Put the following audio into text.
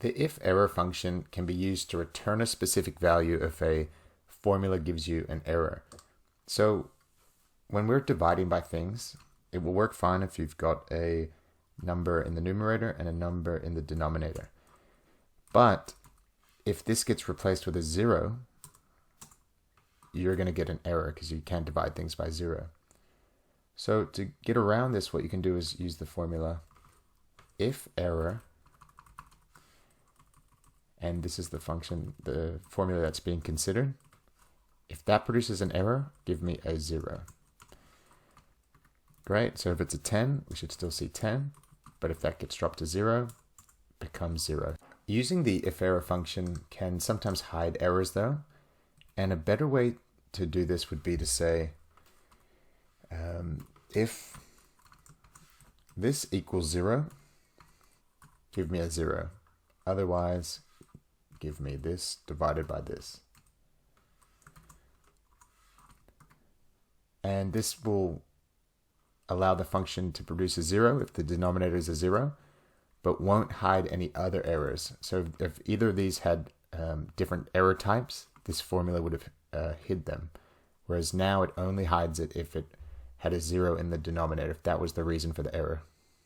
The IFERROR function can be used to return a specific value if a formula gives you an error. So when we're dividing by things, it will work fine if you've got a number in the numerator and a number in the denominator. But if this gets replaced with a 0, you're going to get an error because you can't divide things by 0. So to get around this, what you can do is use the formula IFERROR, and this is the function, the formula that's being considered. If that produces an error, give me a 0. Great, so if it's a 10, we should still see 10, but if that gets dropped to 0, it becomes 0. Using the IFERROR function can sometimes hide errors though, and a better way to do this would be to say, if this equals 0, give me a 0. Otherwise, give me this divided by this. And this will allow the function to produce a 0 if the denominator is a 0, but won't hide any other errors. So if either of these had different error types, this formula would have hid them. Whereas now it only hides it if it had a 0 in the denominator, if that was the reason for the error.